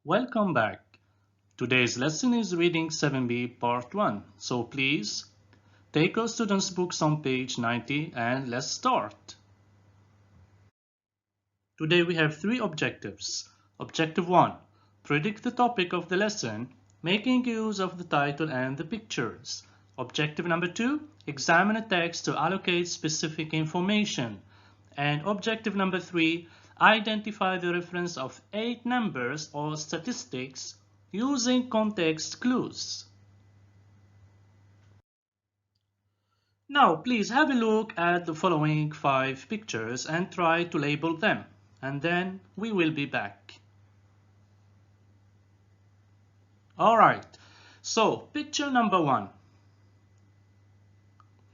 Welcome back. Today's lesson is Reading 7B Part 1. So please take your students' books on page 90 and let's start. Today we have three objectives. Objective 1. Predict the topic of the lesson, making use of the title and the pictures. Objective number 2. Examine a text to allocate specific information. And objective number 3. Identify the reference of 8 numbers or statistics using context clues. Now, please have a look at the following 5 pictures and try to label them, and then we will be back. Alright, so picture number 1.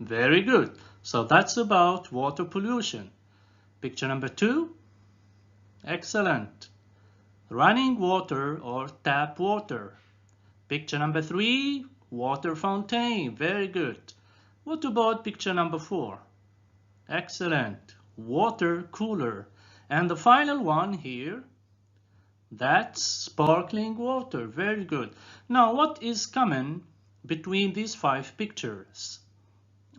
Very good. So that's about water pollution. Picture number 2. Excellent. Running water or tap water. Picture number 3. Water fountain. Very good. What about picture number 4? Excellent. Water cooler. And the final one here, that's sparkling water. Very good. Now, what is common between these 5 pictures?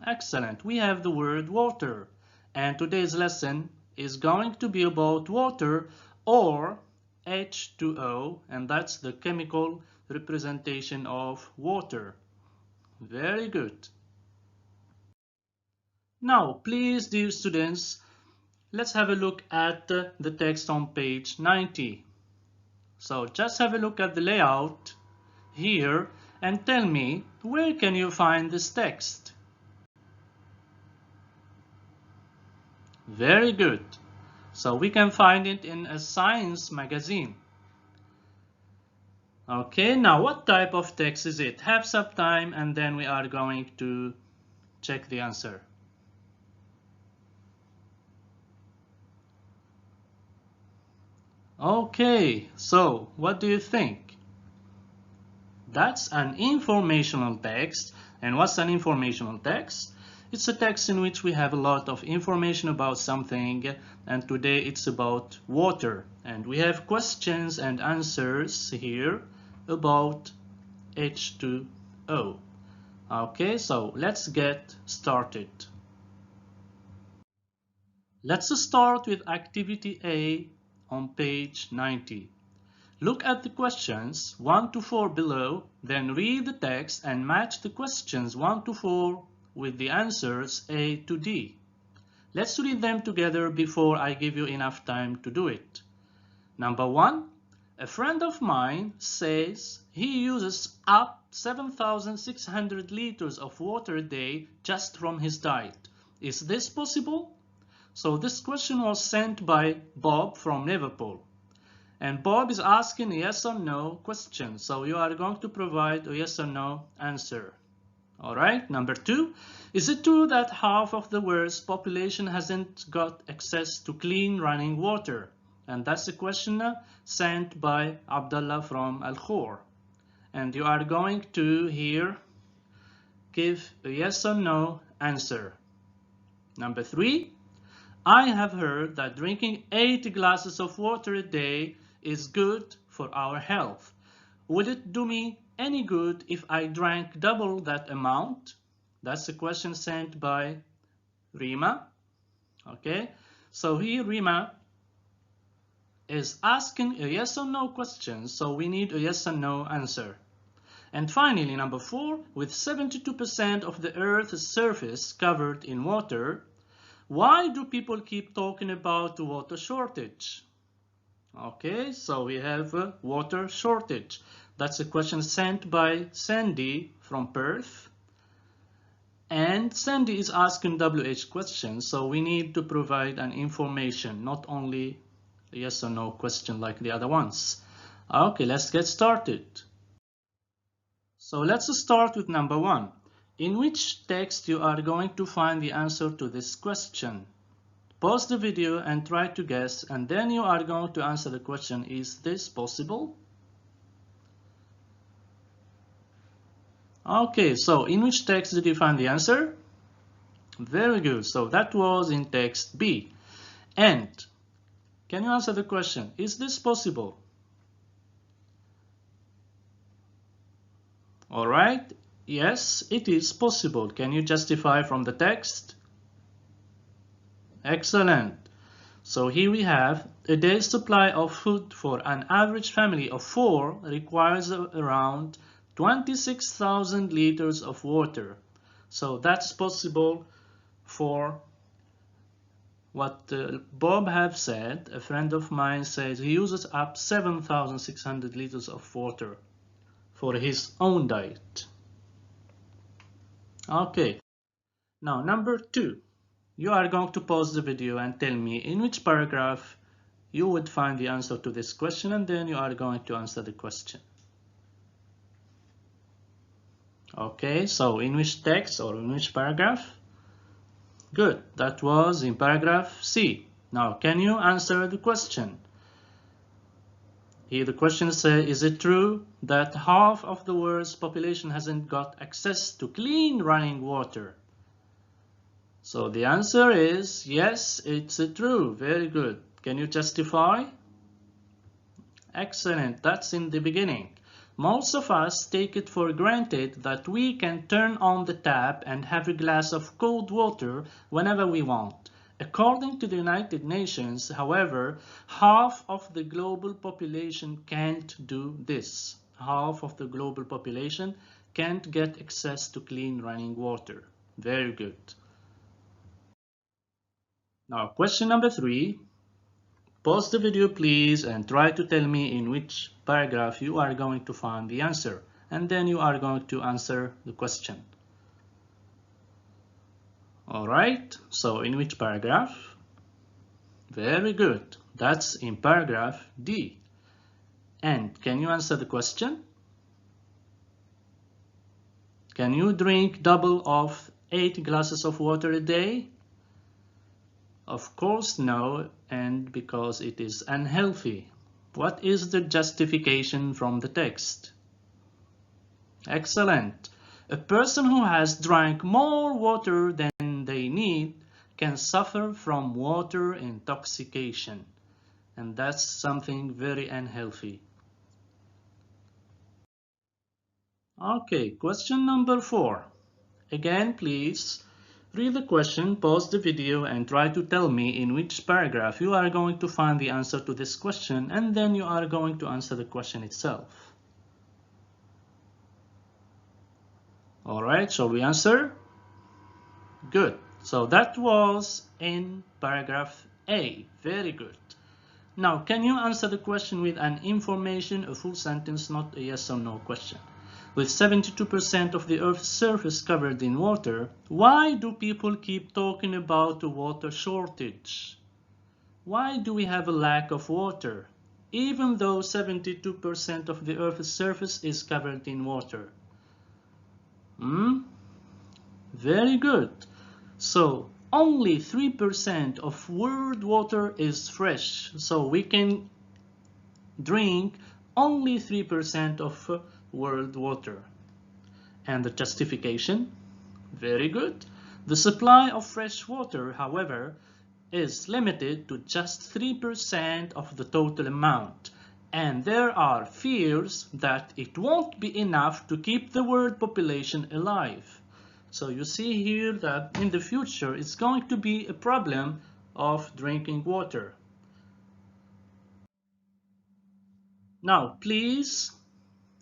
Excellent. We have the word water. And today's lesson is going to be about water, or H2O, and that's the chemical representation of water. Very good. Now, please, dear students, let's have a look at the text on page 90. So just have a look at the layout here and tell me, where can you find this text? Very good. So we can find it in a science magazine. Okay, now what type of text is it? Have some time and then we are going to check the answer. Okay, so what do you think? That's an informational text. And what's an informational text? It's a text in which we have a lot of information about something, and today it's about water. And we have questions and answers here about H2O. Okay, so let's get started. Let's start with activity A on page 90. Look at the questions 1 to 4 below, then read the text and match the questions 1 to 4 with the answers A to D. Let's read them together before I give you enough time to do it. Number 1. A friend of mine says he uses up 7,600 liters of water a day just from his diet. Is this possible? So this question was sent by Bob from Liverpool. And Bob is asking a yes or no question. So you are going to provide a yes or no answer. Alright, number 2. Is it true that half of the world's population hasn't got access to clean running water? And that's a question sent by Abdullah from Al Khor. And you are going to here give a yes or no answer. Number 3. I have heard that drinking 8 glasses of water a day is good for our health. Would it do me any good if I drank double that amount? That's a question sent by Rima. Okay, so here Rima is asking a yes or no question, so we need a yes or no answer. And finally, number 4, with 72% of the Earth's surface covered in water, why do people keep talking about the water shortage? Okay, so we have a water shortage. That's a question sent by Sandy from Perth. And Sandy is asking WH questions, so we need to provide an information, not only a yes or no question like the other ones. Okay, let's get started. So let's start with number 1. In which text you are going to find the answer to this question? Pause the video and try to guess, and then you are going to answer the question, is this possible? Okay, so in which text did you find the answer? Very good, so that was in text B. And can you answer the question, is this possible? All right. Yes, it is possible. Can you justify from the text? Excellent. So here we have a day's supply of food for an average family of 4 requires around 26,000 liters of water. So that's possible for what Bob have said. A friend of mine says he uses up 7,600 liters of water for his own diet. Okay, now number 2. You are going to pause the video and tell me in which paragraph you would find the answer to this question, and then you are going to answer the question. Okay, so in which text or in which paragraph? Good, that was in paragraph C. Now, can you answer the question? Here the question says, is it true that half of the world's population hasn't got access to clean running water? So the answer is yes, it's true. Very good. Can you justify? Excellent, that's in the beginning. Most of us take it for granted that we can turn on the tap and have a glass of cold water whenever we want. According to the United Nations, however, half of the global population can't do this. Half of the global population can't get access to clean running water. Very good. Now, question number 3. Pause the video please and try to tell me in which paragraph you are going to find the answer, and then you are going to answer the question. Alright, so in which paragraph? Very good, that's in paragraph D. And can you answer the question? Can you drink double of 8 glasses of water a day? Of course no, and because it is unhealthy. What is the justification from the text? Excellent. A person who has drank more water than they need can suffer from water intoxication, and that's something very unhealthy. Okay, question number 4. Again, please read the question, pause the video, and try to tell me in which paragraph you are going to find the answer to this question, and then you are going to answer the question itself. Alright, shall we answer? Good. So that was in paragraph A. Very good. Now, can you answer the question with an information, a full sentence, not a yes or no question? With 72% of the Earth's surface covered in water, why do people keep talking about a water shortage? Why do we have a lack of water, even though 72% of the Earth's surface is covered in water? Very good. So only 3% of world water is fresh, so we can drink only 3% of world water. And the justification? Very good. The supply of fresh water, however, is limited to just 3% of the total amount, and there are fears that it won't be enough to keep the world population alive. So you see here that in the future it's going to be a problem of drinking water. Now, please,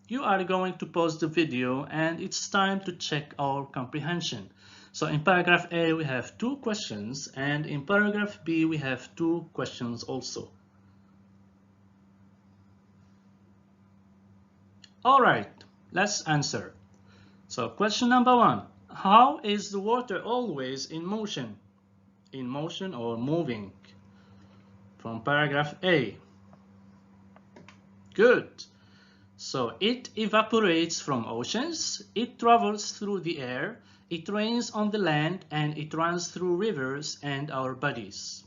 you are going to pause the video and it's time to check our comprehension. So in paragraph A we have 2 questions, and in paragraph B we have 2 questions also. Alright, let's answer. So question number 1. How is the water always in motion? In motion or moving? From paragraph A. Good. So it evaporates from oceans, it travels through the air, it rains on the land, and it runs through rivers and our bodies.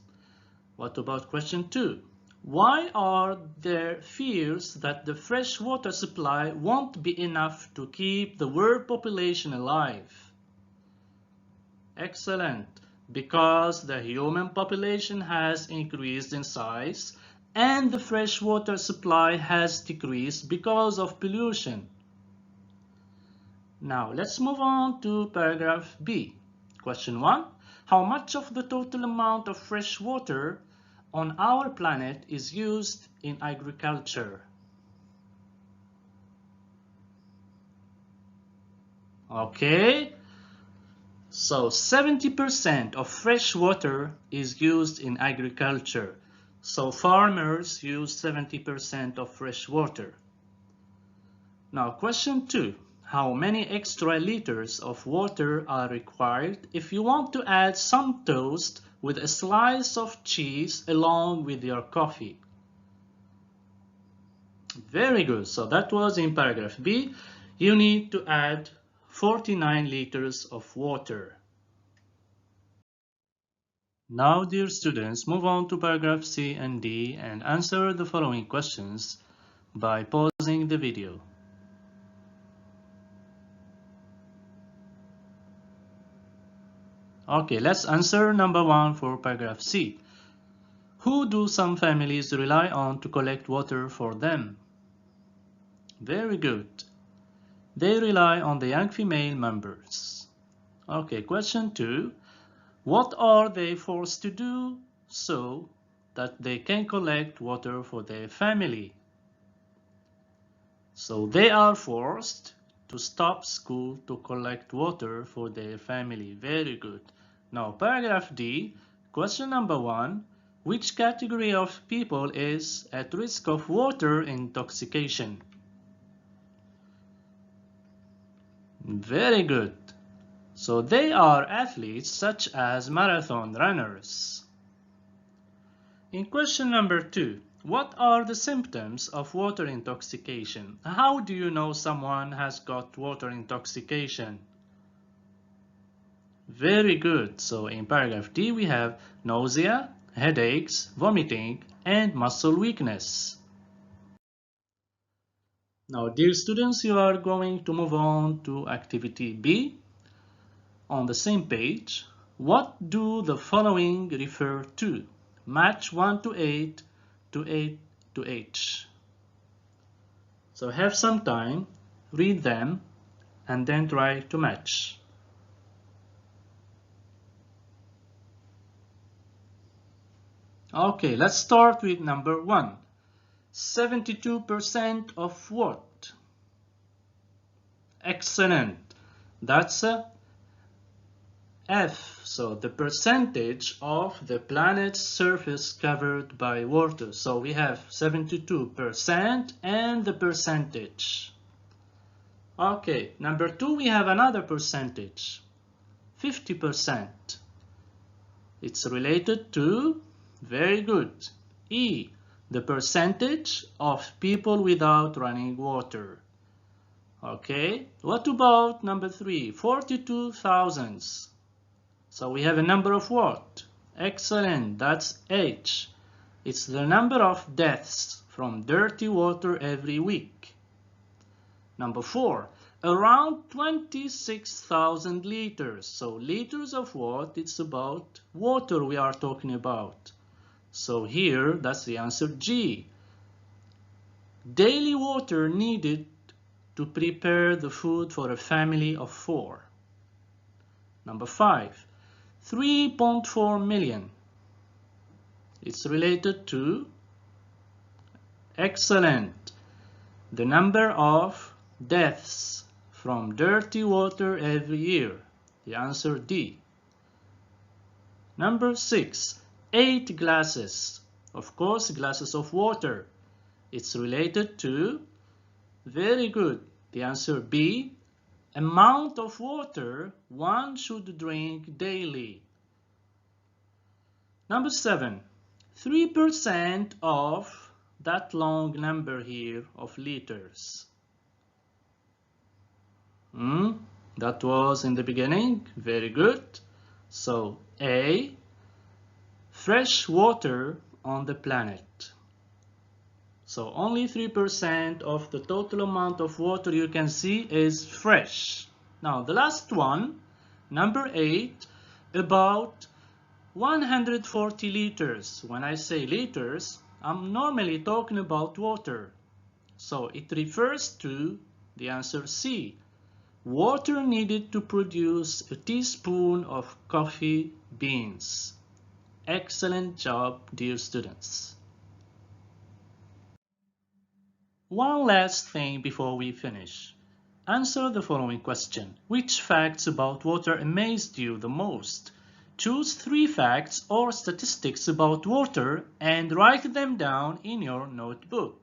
What about question 2? Why are there fears that the fresh water supply won't be enough to keep the world population alive? Excellent. Because the human population has increased in size and the freshwater supply has decreased because of pollution. Now let's move on to paragraph B. Question 1. How much of the total amount of fresh water on our planet is used in agriculture? Okay, so 70% of fresh water is used in agriculture. So farmers use 70% of fresh water. Now question 2. How many extra liters of water are required if you want to add some toast with a slice of cheese along with your coffee? Very good. So that was in paragraph B. You need to add 49 liters of water. Now, dear students, move on to paragraph C and D and answer the following questions by pausing the video. Okay, let's answer number 1 for paragraph C. Who do some families rely on to collect water for them? Very good. They rely on the young female members. Okay, question 2. What are they forced to do so that they can collect water for their family? So they are forced to stop school to collect water for their family. Very good. Now, paragraph D, question number 1. Which category of people is at risk of water intoxication? Very good. So they are athletes such as marathon runners. In question number 2, what are the symptoms of water intoxication? How do you know someone has got water intoxication? Very good. So in paragraph D we have nausea, headaches, vomiting, and muscle weakness. Now, dear students, you are going to move on to activity B. On the same page, what do the following refer to? Match 1 to 8 to 8 to H. So have some time, read them, and then try to match. Okay, let's start with number 1. 72% of what? Excellent. That's a F. So the percentage of the planet's surface covered by water. So we have 72% and the percentage. Okay, number 2 we have another percentage. 50%. It's related to, very good, E. The percentage of people without running water. Okay, what about number 3? 42,000. So we have a number of what? Excellent, that's H. It's the number of deaths from dirty water every week. Number 4, around 26,000 liters. So liters of what? It's about water we are talking about. So here, that's the answer G. Daily water needed to prepare the food for a family of 4. Number 5, 3.4 million. It's related to, excellent, the number of deaths from dirty water every year. The answer D. Number 6, 8 glasses. Of course, glasses of water. It's related to, very good, the answer B, amount of water one should drink daily. Number 7, 3% of that long number here of liters. That was in the beginning, very good. So A, fresh water on the planet. So only 3% of the total amount of water you can see is fresh. Now the last one, number 8, about 140 liters. When I say liters, I'm normally talking about water. So it refers to the answer C, Water needed to produce a teaspoon of coffee beans. Excellent job, dear students. One last thing before we finish. Answer the following question. Which facts about water amazed you the most? Choose 3 facts or statistics about water and write them down in your notebook.